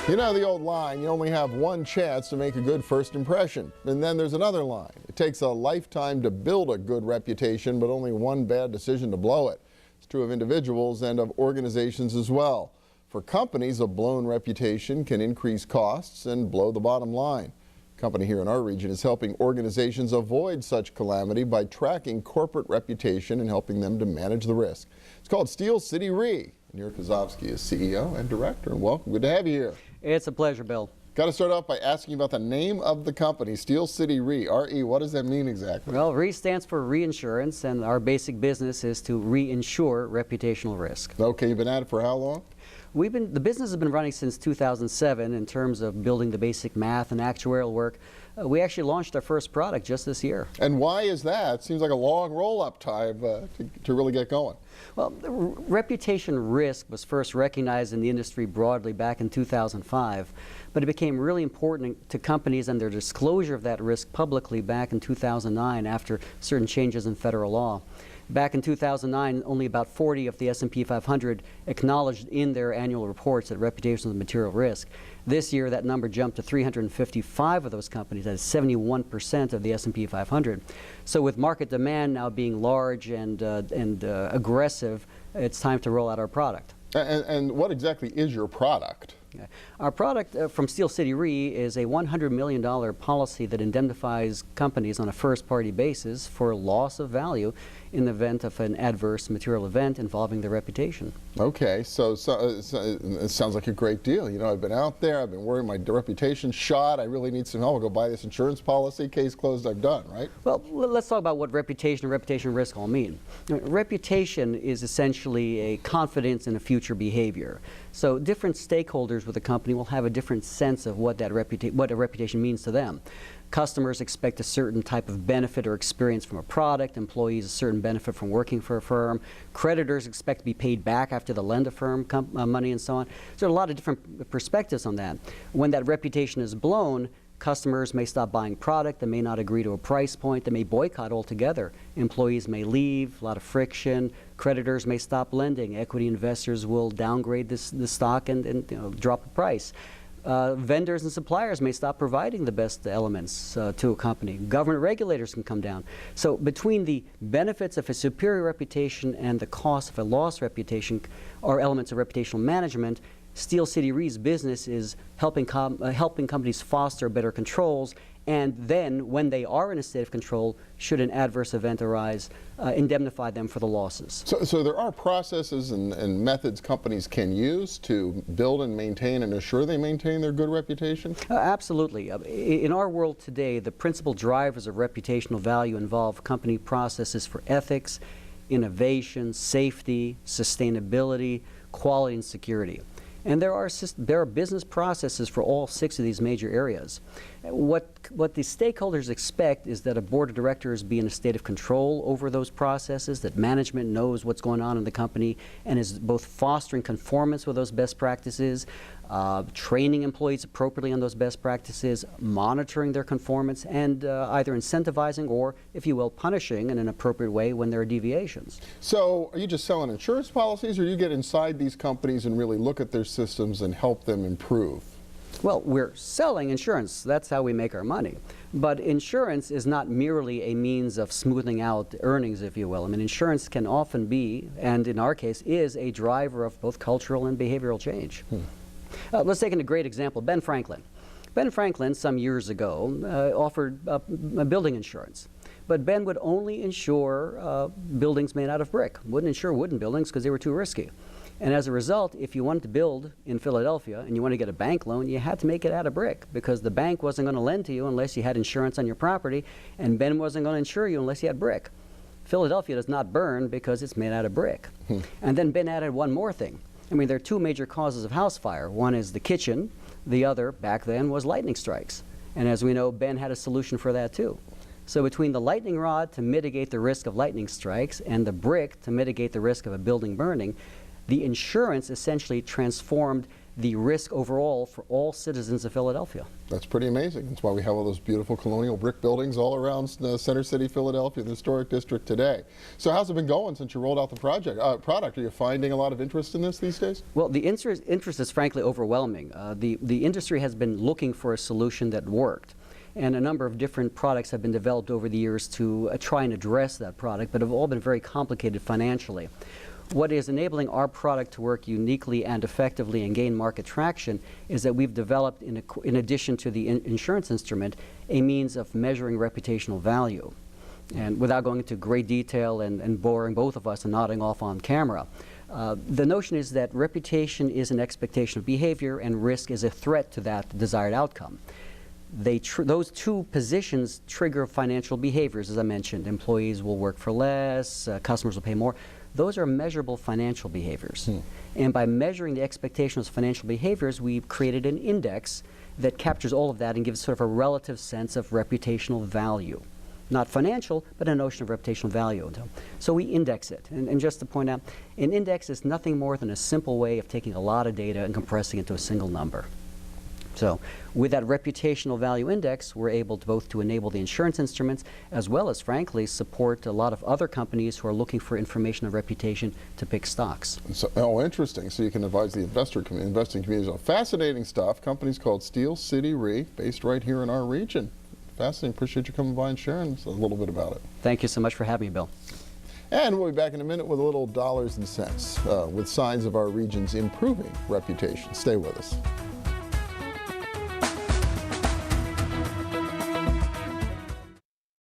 You know the old line, you only have one chance to make a good first impression. And then there's another line. It takes a lifetime to build a good reputation, but only one bad decision to blow it. It's true of individuals and of organizations as well. For companies, a blown reputation can increase costs and blow the bottom line. A company here in our region is helping organizations avoid such calamity by tracking corporate reputation and helping them to manage the risk. It's called Steel City Re. Nir Kozovsky is CEO and director. And welcome. Good to have you here. It's a pleasure, Bill. Got to start off by asking about the name of the company, Steel City Re. R-E, what does that mean exactly? Well, Re stands for reinsurance, and our basic business is to reinsure reputational risk. Okay, you've been at it for how long? The business has been running since 2007 in terms of building the basic math and actuarial work. We actually launched our first product just this year. And why is that? It seems like a long roll-up time to really get going. Well, reputation risk was first recognized in the industry broadly back in 2005, but it became really important to companies and their disclosure of that risk publicly back in 2009 after certain changes in federal law. Back in 2009, only about 40 of the S&P 500 acknowledged in their annual reports that reputation was a material risk. This year, that number jumped to 355 of those companies. That is 71% of the S&P 500. So with market demand now being large and aggressive, it's time to roll out our product. And what exactly is your product? Our product from Steel City Re is a $100 million policy that indemnifies companies on a first-party basis for loss of value in the event of an adverse material event involving their reputation. Okay, so it sounds like a great deal. You know, I've been out there, I've been worried my reputation shot, I really need some help. I'll go buy this insurance policy, case closed, I'm done, right? Well, let's talk about what reputation and reputation risk all mean. Reputation is essentially a confidence in a future behavior. So different stakeholders with a company will have a different sense of what a reputation means to them. Customers expect a certain type of benefit or experience from a product. Employees a certain benefit from working for a firm. Creditors expect to be paid back after they lend a firm money and so on. So there are a lot of different perspectives on that. When that reputation is blown, customers may stop buying product, they may not agree to a price point, they may boycott altogether. Employees may leave, a lot of friction. Creditors may stop lending. Equity investors will downgrade the stock and drop the price. Vendors and suppliers may stop providing the best elements to a company. Government regulators can come down. So between the benefits of a superior reputation and the cost of a lost reputation are elements of reputational management. Steel City Re's business is helping companies foster better controls, and then when they are in a state of control, should an adverse event arise, indemnify them for the losses. So there are processes and methods companies can use to build and maintain and assure they maintain their good reputation? Absolutely. In our world today, the principal drivers of reputational value involve company processes for ethics, innovation, safety, sustainability, quality, and security. And there are business processes for all 6 of these major areas. What the stakeholders expect is that a board of directors be in a state of control over those processes, that management knows what's going on in the company and is both fostering conformance with those best practices, training employees appropriately on those best practices, monitoring their conformance, and either incentivizing or, if you will, punishing in an appropriate way when there are deviations. So are you just selling insurance policies, or you get inside these companies and really look at their systems and help them improve? Well, we're selling insurance. That's how we make our money. But insurance is not merely a means of smoothing out earnings, if you will. I mean, insurance can often be, and in our case, is a driver of both cultural and behavioral change. Let's take a great example, Ben Franklin. Ben Franklin, some years ago, offered building insurance. But Ben would only insure buildings made out of brick. Wouldn't insure wooden buildings because they were too risky. And as a result, if you wanted to build in Philadelphia and you wanted to get a bank loan, you had to make it out of brick because the bank wasn't going to lend to you unless you had insurance on your property, and Ben wasn't going to insure you unless you had brick. Philadelphia does not burn because it's made out of brick. And then Ben added one more thing. I mean, there are 2 major causes of house fire. One is the kitchen. The other, back then, was lightning strikes. And as we know, Ben had a solution for that too. So between the lightning rod to mitigate the risk of lightning strikes and the brick to mitigate the risk of a building burning, the insurance essentially transformed the risk overall for all citizens of Philadelphia. That's pretty amazing. That's why we have all those beautiful colonial brick buildings all around Center City, Philadelphia, the historic district today. So how's it been going since you rolled out the product? Are you finding a lot of interest in this these days? Well, the interest is frankly overwhelming. The industry has been looking for a solution that worked. And a number of different products have been developed over the years to try and address that product, but have all been very complicated financially. What is enabling our product to work uniquely and effectively and gain market traction is that we've developed, in addition to the insurance instrument, a means of measuring reputational value. And without going into great detail and boring both of us and nodding off on camera, the notion is that reputation is an expectation of behavior and risk is a threat to that desired outcome. Those two positions trigger financial behaviors, as I mentioned. Employees will work for less, customers will pay more. Those are measurable financial behaviors. And by measuring the expectations of financial behaviors, we've created an index that captures all of that and gives sort of a relative sense of reputational value. Not financial, but a notion of reputational value. So we index it. And just to point out, an index is nothing more than a simple way of taking a lot of data and compressing it to a single number. So with that reputational value index, we're able to both to enable the insurance instruments as well as, frankly, support a lot of other companies who are looking for information of reputation to pick stocks. So, interesting. So you can advise the investing community on fascinating stuff. Company's called Steel City Re, based right here in our region. Fascinating. Appreciate you coming by and sharing us a little bit about it. Thank you so much for having me, Bill. And we'll be back in a minute with a little dollars and cents with signs of our region's improving reputation. Stay with us.